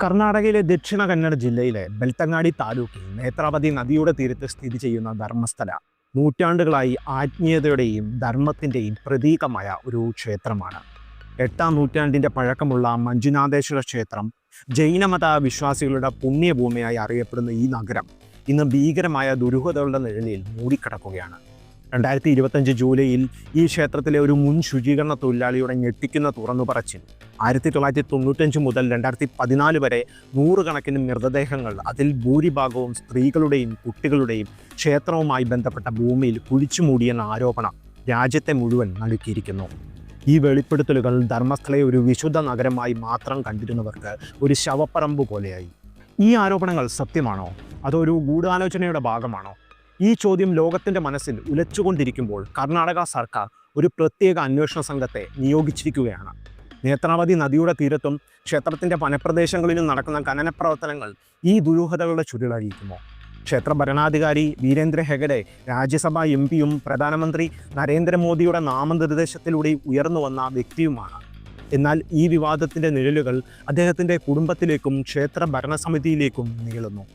കർണാടകയിലെ ദക്ഷിണ കന്നഡ ജില്ലയിലെ ബെൽത്തങ്ങാടി താലൂക്കിൽ നേത്രാവതി നദിയുടെ തീരത്ത് സ്ഥിതി ചെയ്യുന്ന ധർമ്മസ്ഥല നൂറ്റാണ്ടുകളായി ആത്മീയതയുടെയും ധർമ്മത്തിൻ്റെയും പ്രതീകമായ ഒരു ക്ഷേത്രമാണ്. 8-ാം നൂറ്റാണ്ടിൻ്റെ പഴക്കമുള്ള മഞ്ജുനാഥേശ്വര ക്ഷേത്രം ജൈനമത വിശ്വാസികളുടെ പുണ്യഭൂമിയായി അറിയപ്പെടുന്ന ഈ നഗരം ഇന്ന് ഭീകരമായ ദുരൂഹതകളുടെ നിഴലിൽ മൂടിക്കിടക്കുകയാണ്. 2025 ജൂലൈയിൽ ഈ ക്ഷേത്രത്തിലെ ഒരു മുൻ ശുചീകരണ തൊഴിലാളിയുടെ ഞെട്ടിക്കുന്ന തുറന്നുപറച്ചിൽ 1995 മുതൽ 2014 വരെ നൂറുകണക്കിന് മൃതദേഹങ്ങൾ, അതിൽ ഭൂരിഭാഗവും സ്ത്രീകളുടെയും കുട്ടികളുടെയും ക്ഷേത്രവുമായി ബന്ധപ്പെട്ട ഭൂമിയിൽ കുഴിച്ചുമൂടിയെന്ന ആരോപണം രാജ്യത്തെ മുഴുവൻ നടുക്കിയിരിക്കുന്നു. ഈ വെളിപ്പെടുത്തലുകൾ ധർമ്മസ്ഥലയെ ഒരു വിശുദ്ധ നഗരമായി മാത്രം കണ്ടിരുന്നവർക്ക് ഒരു ശവപ്പറമ്പ് പോലെയായി. ഈ ആരോപണങ്ങൾ സത്യമാണോ, അതോ ഒരു ഗൂഢാലോചനയുടെ ഭാഗമാണോ? ഈ ചോദ്യം ലോകത്തിൻ്റെ മനസ്സിൽ ഉലച്ചുകൊണ്ടിരിക്കുമ്പോൾ കർണാടക സർക്കാർ ഒരു പ്രത്യേക അന്വേഷണ സംഘത്തെ നിയോഗിച്ചിരിക്കുകയാണ്. നേത്രാവതി നദിയുടെ തീരത്തും ക്ഷേത്രത്തിൻ്റെ വനപ്രദേശങ്ങളിലും നടക്കുന്ന ഖനന പ്രവർത്തനങ്ങൾ ഈ ദുരൂഹതകളുടെ ചുരുളഴിക്കുമോ? ക്ഷേത്ര ഭരണാധികാരി വീരേന്ദ്ര ഹെഗഡെ രാജ്യസഭാ എംപിയും പ്രധാനമന്ത്രി നരേന്ദ്രമോദിയുടെ നാമനിർദ്ദേശത്തിലൂടെ ഉയർന്നു വന്ന വ്യക്തിയുമാണ്. എന്നാൽ ഈ വിവാദത്തിൻ്റെ നിഴലുകൾ അദ്ദേഹത്തിൻ്റെ കുടുംബത്തിലേക്കും ക്ഷേത്ര ഭരണസമിതിയിലേക്കും നീളുന്നു.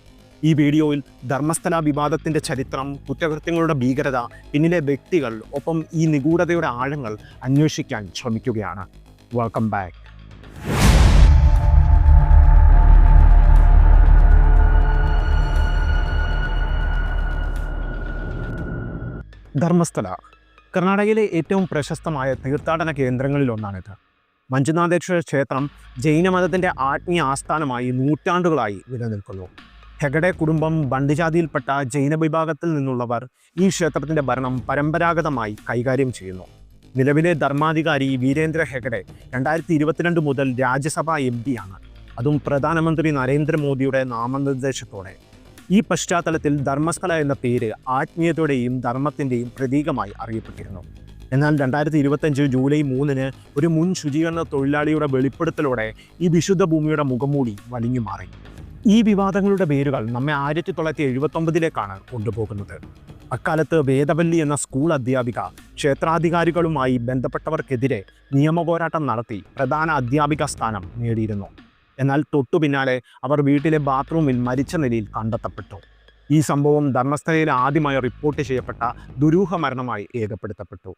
ഈ വീഡിയോയിൽ ധർമ്മസ്ഥല വിവാദത്തിൻ്റെ ചരിത്രം, കുറ്റകൃത്യങ്ങളുടെ ഭീകരത, പിന്നിലെ വ്യക്തികൾ, ഒപ്പം ഈ നിഗൂഢതയുടെ ആഴങ്ങൾ അന്വേഷിക്കാൻ ശ്രമിക്കുകയാണ്. Welcome back. ധർമ്മസ്ഥല കർണാടകയിലെ ഏറ്റവും പ്രശസ്തമായ തീർത്ഥാടന കേന്ദ്രങ്ങളിലൊന്നാണിത്. മഞ്ജുനാഥേശ്വര ക്ഷേത്രം ജൈനമതത്തിൻ്റെ ആത്മീയ ആസ്ഥാനമായി നൂറ്റാണ്ടുകളായി നിലനിൽക്കുന്നു. ഹെഗഡെ കുടുംബം ബണ്ടിജാതിയിൽപ്പെട്ട ജൈന വിഭാഗത്തിൽ നിന്നുള്ളവർ ഈ ക്ഷേത്രത്തിൻ്റെ ഭരണം പരമ്പരാഗതമായി കൈകാര്യം ചെയ്യുന്നു. നിലവിലെ ധർമാധികാരി വീരേന്ദ്ര ഹെഗഡെ 2022 മുതൽ രാജ്യസഭാ എംപിയാണ്, അതും പ്രധാനമന്ത്രി നരേന്ദ്രമോദിയുടെ നാമനിർദ്ദേശത്തോടെ. ഈ പശ്ചാത്തലത്തിൽ ധർമ്മസ്ഥല എന്ന പേര് ആത്മീയതയുടെയും ധർമ്മത്തിൻ്റെയും പ്രതീകമായി അറിയപ്പെട്ടിരുന്നു. എന്നാൽ 2025 ജൂലൈ 3 ഒരു മുൻ ശുചീകരണ തൊഴിലാളിയുടെ വെളിപ്പെടുത്തലോടെ ഈ വിശുദ്ധ ഭൂമിയുടെ മുഖംമൂടി വലിഞ്ഞു മാറി. ഈ വിവാദങ്ങളുടെ വേരുകൾ നമ്മെ 1979 കൊണ്ടുപോകുന്നത്. അക്കാലത്ത് വേദവല്ലി എന്ന സ്കൂൾ അധ്യാപിക ക്ഷേത്രാധികാരികളുമായി ബന്ധപ്പെട്ടവർക്കെതിരെ നിയമപോരാട്ടം നടത്തി പ്രധാന അധ്യാപിക സ്ഥാനം നേടിയിരുന്നു. എന്നാൽ തൊട്ടു പിന്നാലെ അവർ വീട്ടിലെ ബാത്റൂമിൽ മരിച്ച നിലയിൽ കണ്ടെത്തപ്പെട്ടു. ഈ സംഭവം ധർമ്മസ്ഥലയിൽ ആദ്യമായി റിപ്പോർട്ട് ചെയ്യപ്പെട്ട ദുരൂഹ മരണമായി രേഖപ്പെടുത്തപ്പെട്ടു.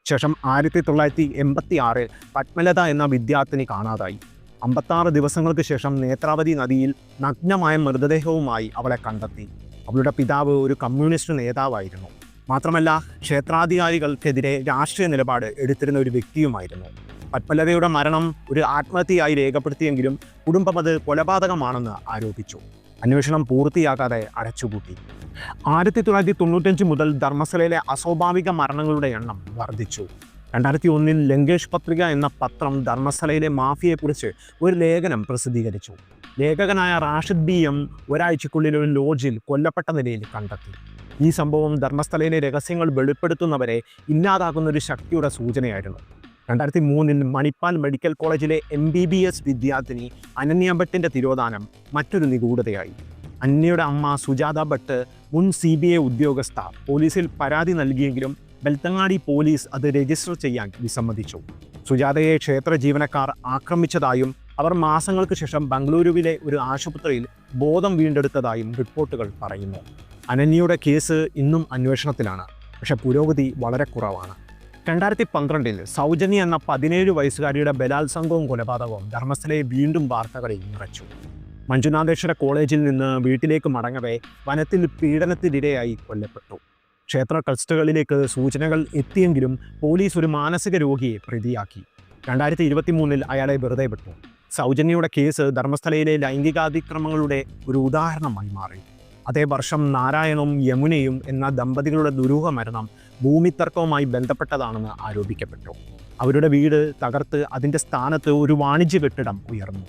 ശേഷം 1986 പത്മലത എന്ന വിദ്യാർത്ഥിനി കാണാതായി. 56 ദിവസങ്ങൾക്ക് ശേഷം നേത്രാവതി നദിയിൽ നഗ്നമായ മൃതദേഹവുമായി അവളെ കണ്ടെത്തി. അവളുടെ പിതാവ് ഒരു കമ്മ്യൂണിസ്റ്റ് നേതാവായിരുന്നു. മാത്രമല്ല, ക്ഷേത്രാധികാരികൾക്കെതിരെ രാഷ്ട്രീയ നിലപാട് എടുത്തിരുന്ന ഒരു വ്യക്തിയുമായിരുന്നു. പത്മലതയുടെ മരണം ഒരു ആത്മഹത്യയായി രേഖപ്പെടുത്തിയെങ്കിലും കുടുംബം അത് കൊലപാതകമാണെന്ന് ആരോപിച്ചു. അന്വേഷണം പൂർത്തിയാക്കാതെ അടച്ചുപൂട്ടി. 1995 മുതൽ ധർമ്മസ്ഥലയിലെ അസ്വാഭാവിക മരണങ്ങളുടെ എണ്ണം വർദ്ധിച്ചു. 2001 ലങ്കേഷ് പത്രിക എന്ന പത്രം ധർമ്മസ്ഥലയിലെ മാഫിയയെക്കുറിച്ച് ഒരു ലേഖനം പ്രസിദ്ധീകരിച്ചു. ലേഖകനായ റാഷിദ് BM ഒരാഴ്ചക്കുള്ളിൽ ഒരു ലോഡ്ജിൽ കൊല്ലപ്പെട്ട നിലയിൽ കണ്ടെത്തി. ഈ സംഭവം ധർമ്മസ്ഥലയിലെ രഹസ്യങ്ങൾ വെളിപ്പെടുത്തുന്നവരെ ഇല്ലാതാക്കുന്ന ഒരു ശക്തിയുടെ സൂചനയായിരുന്നു. 2003 മണിപ്പാൽ മെഡിക്കൽ കോളേജിലെ MBBS വിദ്യാർത്ഥിനി അനന്യ ഭട്ടിൻ്റെ തിരോധാനം മറ്റൊരു നിഗൂഢതയായി. അന്യയുടെ അമ്മ സുജാത ഭട്ട്, മുൻ CBI ഉദ്യോഗസ്ഥ, പോലീസിൽ പരാതി നൽകിയെങ്കിലും ബെൽത്തങ്ങാടി പോലീസ് അത് രജിസ്റ്റർ ചെയ്യാൻ വിസമ്മതിച്ചു. സുജാതയെ ക്ഷേത്ര ജീവനക്കാർ ആക്രമിച്ചതായും അവർ മാസങ്ങൾക്ക് ശേഷം ബംഗളൂരുവിലെ ഒരു ആശുപത്രിയിൽ ബോധം വീണ്ടെടുത്തതായും റിപ്പോർട്ടുകൾ പറയുന്നു. അനന്യയുടെ കേസ് ഇന്നും അന്വേഷണത്തിലാണ്, പക്ഷേ പുരോഗതി വളരെ കുറവാണ്. 2012 സൗജന്യ എന്ന 17 വയസ്സുകാരിയുടെ ബലാത്സംഗവും കൊലപാതകവും ധർമ്മസ്ഥലയെ വീണ്ടും വാർത്തകളിൽ നിറച്ചു. മഞ്ജുനാഥേശ്വര കോളേജിൽ നിന്ന് വീട്ടിലേക്ക് മടങ്ങവേ വനത്തിൽ പീഡനത്തിനിരയായി കൊല്ലപ്പെട്ടു. ക്ഷേത്ര ട്രസ്റ്റുകളിലേക്ക് സൂചനകൾ എത്തിയെങ്കിലും പോലീസ് ഒരു മാനസിക രോഗിയെ പ്രതിയാക്കി. 2023 അയാളെ വെറുതെ വിട്ടു. സൗജന്യയുടെ കേസ് ധർമ്മസ്ഥലയിലെ ലൈംഗികാതിക്രമങ്ങളുടെ ഒരു ഉദാഹരണമായി മാറി. അതേ വർഷം നാരായണും യമുനയും എന്ന ദമ്പതികളുടെ ദുരൂഹ മരണം ഭൂമിത്തർക്കവുമായി ബന്ധപ്പെട്ടതാണെന്ന് ആരോപിക്കപ്പെട്ടു. അവരുടെ വീട് തകർത്ത് അതിൻ്റെ സ്ഥാനത്ത് ഒരു വാണിജ്യ കെട്ടിടം ഉയർന്നു.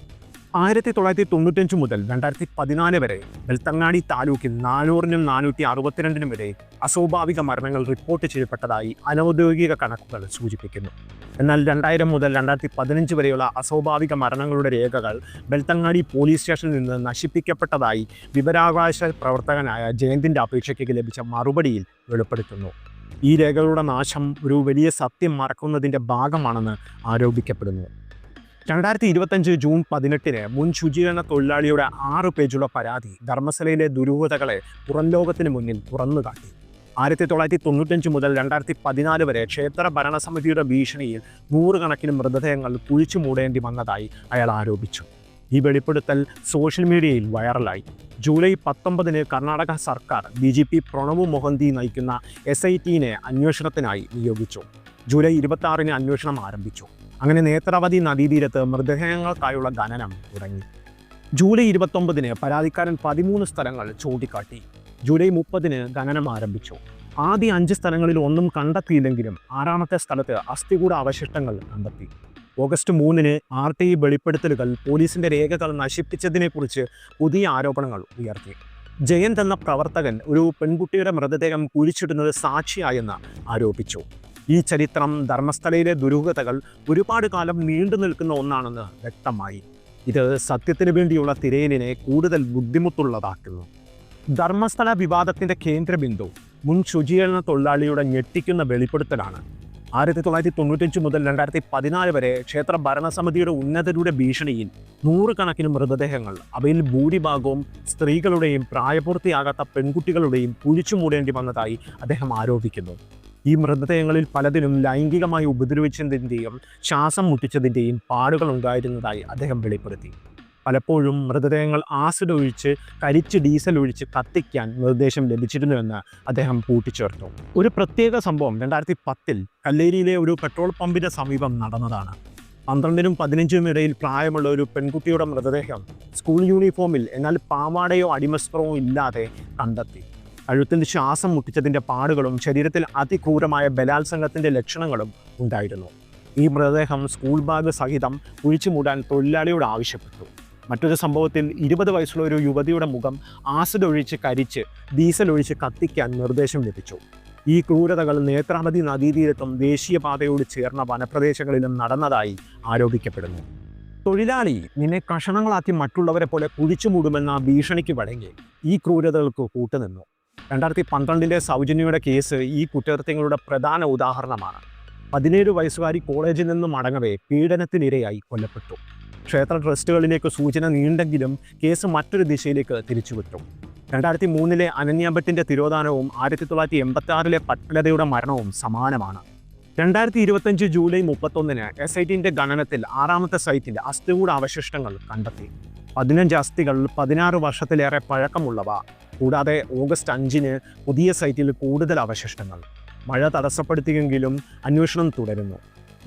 1995 മുതൽ 2014 വരെ ബെൽത്തങ്ങാടി താലൂക്കിൽ 400-നും 462-നും വരെ അസ്വാഭാവിക മരണങ്ങൾ റിപ്പോർട്ട് ചെയ്യപ്പെട്ടതായി അനൗദ്യോഗിക കണക്കുകൾ സൂചിപ്പിക്കുന്നു. എന്നാൽ 2000 മുതൽ 2015 വരെയുള്ള അസ്വാഭാവിക മരണങ്ങളുടെ രേഖകൾ ബെൽത്തങ്ങാടി പോലീസ് സ്റ്റേഷനിൽ നിന്ന് നശിപ്പിക്കപ്പെട്ടതായി വിവരാവകാശ പ്രവർത്തകനായ ജയന്തിൻ്റെ അപേക്ഷയ്ക്ക് ലഭിച്ച മറുപടിയിൽ വെളിപ്പെടുത്തുന്നു. ഈ രേഖകളുടെ നാശം ഒരു വലിയ സത്യം മറക്കുന്നതിൻ്റെ ഭാഗമാണെന്ന് ആരോപിക്കപ്പെടുന്നു. 2025 ജൂൺ 18 മുൻ ശുചീകരണ തൊഴിലാളിയുടെ 6 പേജുള്ള പരാതി ധർമ്മശലയിലെ ദുരൂഹതകളെ പുറം ലോകത്തിന് മുന്നിൽ തുറന്നുകാട്ടി. 1995 മുതൽ 2014 വരെ ക്ഷേത്ര ഭരണസമിതിയുടെ ഭീഷണിയിൽ നൂറുകണക്കിന് മൃതദേഹങ്ങൾ കുഴിച്ചു മൂടേണ്ടി വന്നതായി അയാൾ ആരോപിച്ചു. ഈ വെളിപ്പെടുത്തൽ സോഷ്യൽ മീഡിയയിൽ വൈറലായി. ജൂലൈ 19 കർണാടക സർക്കാർ DGP പ്രണവ് മൊഹന്തി നയിക്കുന്ന SITനെ അന്വേഷണത്തിനായി നിയോഗിച്ചു. ജൂലൈ 26 അന്വേഷണം ആരംഭിച്ചു. അങ്ങനെ നേത്രാവതി നദീതീരത്ത് മൃതദേഹങ്ങൾക്കായുള്ള ഖനനം തുടങ്ങി. ജൂലൈ 29 പരാതിക്കാരൻ 13 സ്ഥലങ്ങൾ ചൂണ്ടിക്കാട്ടി. ജൂലൈ 30 ഖനനം ആരംഭിച്ചു. ആദ്യ 5 സ്ഥലങ്ങളിൽ ഒന്നും കണ്ടെത്തിയില്ലെങ്കിലും 6ാമത്തെ സ്ഥലത്ത് അസ്ഥികൂട അവശിഷ്ടങ്ങൾ കണ്ടെത്തി. ഓഗസ്റ്റ് 3 RTI വെളിപ്പെടുത്തലുകൾ പോലീസിന്റെ രേഖകൾ നശിപ്പിച്ചതിനെക്കുറിച്ച് പുതിയ ആരോപണങ്ങൾ ഉയർത്തി. ജയന്ത് എന്ന പ്രവർത്തകൻ ഒരു പെൺകുട്ടിയുടെ മൃതദേഹം കുഴിച്ചിടുന്നത് സാക്ഷിയായെന്ന് ആരോപിച്ചു. ഈ ചരിത്രം ധർമ്മസ്ഥലയിലെ ദുരൂഹതകൾ ഒരുപാട് കാലം നീണ്ടു നിൽക്കുന്ന ഒന്നാണെന്ന് വ്യക്തമായി. ഇത് സത്യത്തിന് വേണ്ടിയുള്ള തിരയലിനെ കൂടുതൽ ബുദ്ധിമുട്ടുള്ളതാക്കുന്നു. ധർമ്മസ്ഥല വിവാദത്തിന്റെ കേന്ദ്രബിന്ദു മുൻ ശുചീകരണ തൊഴിലാളിയുടെ ഞെട്ടിക്കുന്ന വെളിപ്പെടുത്തലാണ്. 1995 മുതൽ 2014 വരെ ക്ഷേത്ര ഭരണസമിതിയുടെ ഉന്നതരുടെ ഭീഷണിയിൽ നൂറുകണക്കിന് മൃതദേഹങ്ങൾ, അവയിൽ ഭൂരിഭാഗവും സ്ത്രീകളുടെയും പ്രായപൂർത്തിയാകാത്ത പെൺകുട്ടികളുടെയും കുഴിച്ചു മൂടേണ്ടി വന്നതായി അദ്ദേഹം ആരോപിക്കുന്നു. ഈ മൃതദേഹങ്ങളിൽ പലതിലും ലൈംഗികമായി ഉപദ്രവിച്ചതിൻ്റെയും ശ്വാസം മുട്ടിച്ചതിൻ്റെയും പാടുകൾ ഉണ്ടായിരുന്നതായി അദ്ദേഹം വെളിപ്പെടുത്തി. പലപ്പോഴും മൃതദേഹങ്ങൾ ആസിഡ് ഒഴിച്ച് കരിച്ച് ഡീസൽ ഒഴിച്ച് കത്തിക്കാൻ നിർദ്ദേശം ലഭിച്ചിരുന്നുവെന്ന് അദ്ദേഹം കൂട്ടിച്ചേർത്തു. ഒരു പ്രത്യേക സംഭവം 2010 കല്ലേരിയിലെ ഒരു പെട്രോൾ പമ്പിന് സമീപം നടന്നതാണ്. 12നും 15നും ഇടയിൽ പ്രായമുള്ള ഒരു പെൺകുട്ടിയുടെ മൃതദേഹം സ്കൂൾ യൂണിഫോമിൽ, എന്നാൽ പാവാടയോ അടിവസ്ത്രമോ ഇല്ലാതെ കണ്ടെത്തി. കഴുത്തിൽ ശ്വാസം മുട്ടിച്ചതിൻ്റെ പാടുകളും ശരീരത്തിൽ അതിക്രൂരമായ ബലാത്സംഗത്തിൻ്റെ ലക്ഷണങ്ങളും ഉണ്ടായിരുന്നു. ഈ മൃതദേഹം സ്കൂൾ ബാഗ് സഹിതം കുഴിച്ചു മൂടാൻ തൊഴിലാളിയോട് ആവശ്യപ്പെട്ടു. മറ്റൊരു സംഭവത്തിൽ 20 വയസ്സുള്ള ഒരു യുവതിയുടെ മുഖം ആസിഡ് ഒഴിച്ച് കരിച്ച് ഡീസൽ ഒഴിച്ച് കത്തിക്കാൻ നിർദ്ദേശം ലഭിച്ചു. ഈ ക്രൂരതകൾ നേത്രാവതി നദീതീരത്തും ദേശീയപാതയോട് ചേർന്ന വനപ്രദേശങ്ങളിലും നടന്നതായി ആരോപിക്കപ്പെടുന്നു. തൊഴിലാളി നിന്നെ കഷണങ്ങളാക്കി മറ്റുള്ളവരെ പോലെ കുഴിച്ചു മൂടുമെന്ന ഭീഷണിക്ക് വഴങ്ങി ഈ ക്രൂരതകൾക്ക് കൂട്ടുനിന്നു. 2012 സൗജന്യയുടെ കേസ് ഈ കുറ്റകൃത്യങ്ങളുടെ പ്രധാന ഉദാഹരണമാണ്. 17 വയസ്സുകാരി കോളേജിൽ നിന്നും മടങ്ങവേ പീഡനത്തിനിരയായി കൊല്ലപ്പെട്ടു. ക്ഷേത്ര ട്രസ്റ്റുകളിലേക്ക് സൂചന നീണ്ടെങ്കിലും കേസ് മറ്റൊരു ദിശയിലേക്ക് തിരിച്ചുവിട്ടു. 2003 അനന്യ ഭട്ടിൻ്റെ തിരോധാനവും 1986 പത്മലതയുടെ മരണവും സമാനമാണ്. 2025 ജൂലൈ 31 SITന്റെ ഖനനത്തിൽ 6ാമത്തെ സൈറ്റിൽ അസ്ഥികൂട അവശിഷ്ടങ്ങൾ കണ്ടെത്തി. 15 അസ്ഥികൾ 16 വർഷത്തിലേറെ പഴക്കമുള്ളവ. കൂടാതെ ഓഗസ്റ്റ് 5 പുതിയ സൈറ്റിൽ കൂടുതൽ അവശിഷ്ടങ്ങൾ. മഴ തടസ്സപ്പെടുത്തിയെങ്കിലും അന്വേഷണം തുടരുന്നു.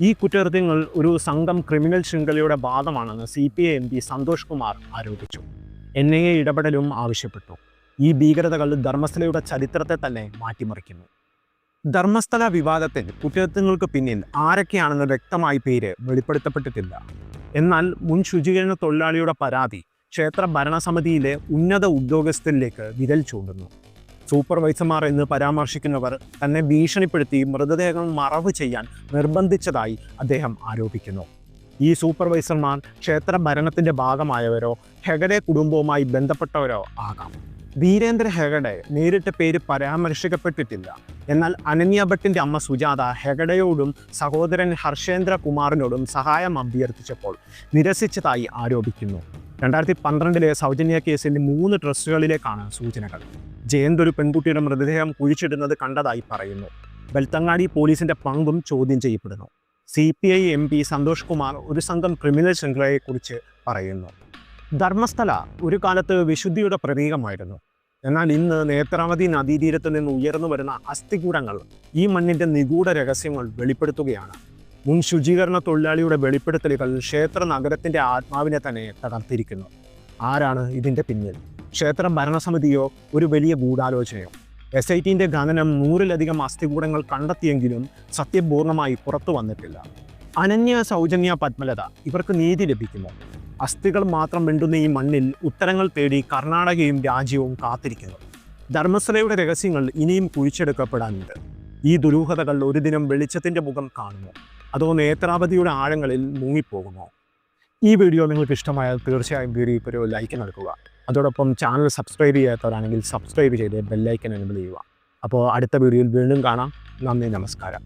ഈ കുറ്റകൃത്യങ്ങൾ ഒരു സംഘം ക്രിമിനൽ ശൃംഖലയുടെ ഭാഗമാണെന്ന് CPI MP സന്തോഷ് കുമാർ ആരോപിച്ചു. NIA ഇടപെടലും ആവശ്യപ്പെട്ടു. ഈ ഭീകരതകൾ ധർമ്മസ്ഥലയുടെ ചരിത്രത്തെ തന്നെ മാറ്റിമറിക്കുന്നു. ധർമ്മസ്ഥല വിവാദത്തിൽ കുറ്റകൃത്യങ്ങൾക്ക് പിന്നിൽ ആരൊക്കെയാണെന്ന് വ്യക്തമായി പേര് വെളിപ്പെടുത്തപ്പെട്ടിട്ടില്ല. എന്നാൽ മുൻ ശുചീകരണ തൊഴിലാളിയുടെ പരാതി ക്ഷേത്ര ഭരണസമിതിയിലെ ഉന്നത ഉദ്യോഗസ്ഥരിലേക്ക് വിരൽ ചൂണ്ടുന്നു. സൂപ്പർവൈസർമാർ എന്ന് പരാമർശിക്കുന്നവർ തന്നെ ഭീഷണിപ്പെടുത്തി മൃതദേഹങ്ങൾ മറവ് ചെയ്യാൻ നിർബന്ധിച്ചതായി അദ്ദേഹം ആരോപിക്കുന്നു. ഈ സൂപ്പർവൈസർമാർ ക്ഷേത്ര ഭരണത്തിൻ്റെ ഭാഗമായവരോ ഹെഗഡെ കുടുംബവുമായി ബന്ധപ്പെട്ടവരോ ആകാം. വീരേന്ദ്ര ഹെഗഡെ നേരിട്ട് പേര് പരാമർശിക്കപ്പെട്ടിട്ടില്ല. എന്നാൽ അനന്യ ഭട്ടിൻ്റെ അമ്മ സുജാത ഹെഗഡെയോടും സഹോദരൻ ഹർഷേന്ദ്ര കുമാറിനോടും സഹായം അഭ്യർത്ഥിച്ചപ്പോൾ നിരസിച്ചതായി ആരോപിക്കുന്നു. 2012 സൗജന്യ കേസിൽ 3 ട്രസ്റ്റുകളിലേക്കാണ് സൂചനകൾ. ജയന്ത് ഒരു പെൺകുട്ടിയുടെ മൃതദേഹം കുഴിച്ചിടുന്നത് കണ്ടതായി പറയുന്നു. ബെൽത്തങ്ങാടി പോലീസിന്റെ പങ്കും ചോദ്യം ചെയ്യപ്പെടുന്നു. CPI MP സന്തോഷ് കുമാർ ഒരു സംഘം ക്രിമിനൽ ശൃംഖലയെക്കുറിച്ച് പറയുന്നു. ധർമ്മസ്ഥല ഒരു കാലത്ത് വിശുദ്ധിയുടെ പ്രതീകമായിരുന്നു. എന്നാൽ ഇന്ന് നേത്രാവതി നദീതീരത്ത് നിന്ന് ഉയർന്നു വരുന്ന അസ്ഥികൂടങ്ങൾ ഈ മണ്ണിൻ്റെ നിഗൂഢ രഹസ്യങ്ങൾ വെളിപ്പെടുത്തുകയാണ്. മുൻ ശുചീകരണ തൊഴിലാളിയുടെ വെളിപ്പെടുത്തലുകൾ ക്ഷേത്ര നഗരത്തിൻ്റെ ആത്മാവിനെ തന്നെ തകർത്തിരിക്കുന്നു. ആരാണ് ഇതിൻ്റെ പിന്നിൽ? ക്ഷേത്ര ഭരണസമിതിയോ ഒരു വലിയ ഗൂഢാലോചനയോ? SITന്റെ ഖനനം 100-ലധികം അസ്ഥികൂടങ്ങൾ കണ്ടെത്തിയെങ്കിലും സത്യം പൂർണ്ണമായി പുറത്തു വന്നിട്ടില്ല. അനന്യ, സൗജന്യ, പത്മലത ഇവർക്ക് നീതി ലഭിക്കുമോ? അസ്ഥികൾ മാത്രം വെണ്ടുന്ന ഈ മണ്ണിൽ ഉത്തരങ്ങൾ തേടി കർണാടകയും രാജ്യവും കാത്തിരിക്കുന്നു. ധർമ്മസ്ഥലയുടെ രഹസ്യങ്ങൾ ഇനിയും കുഴിച്ചെടുക്കപ്പെടാനുണ്ട്. ഈ ദുരൂഹതകൾ ഒരു ദിനം വെളിച്ചത്തിൻ്റെ മുഖം കാണുമോ, അതോ നേത്രാവതിയുടെ ആഴങ്ങളിൽ മുങ്ങിപ്പോകുമോ? ഈ വീഡിയോ നിങ്ങൾക്ക് ഇഷ്ടമായാൽ തീർച്ചയായും വീഡിയോയ്ക്ക് ഒരു ലൈക്ക് നൽകുക. അതോടൊപ്പം ചാനൽ സബ്സ്ക്രൈബ് ചെയ്യാത്തവരാണെങ്കിൽ സബ്സ്ക്രൈബ് ചെയ്ത് ബെല്ലൈക്കൻ എനേബിൾ ചെയ്യുക. അപ്പോൾ അടുത്ത വീഡിയോയിൽ വീണ്ടും കാണാം. നന്ദി, നമസ്കാരം.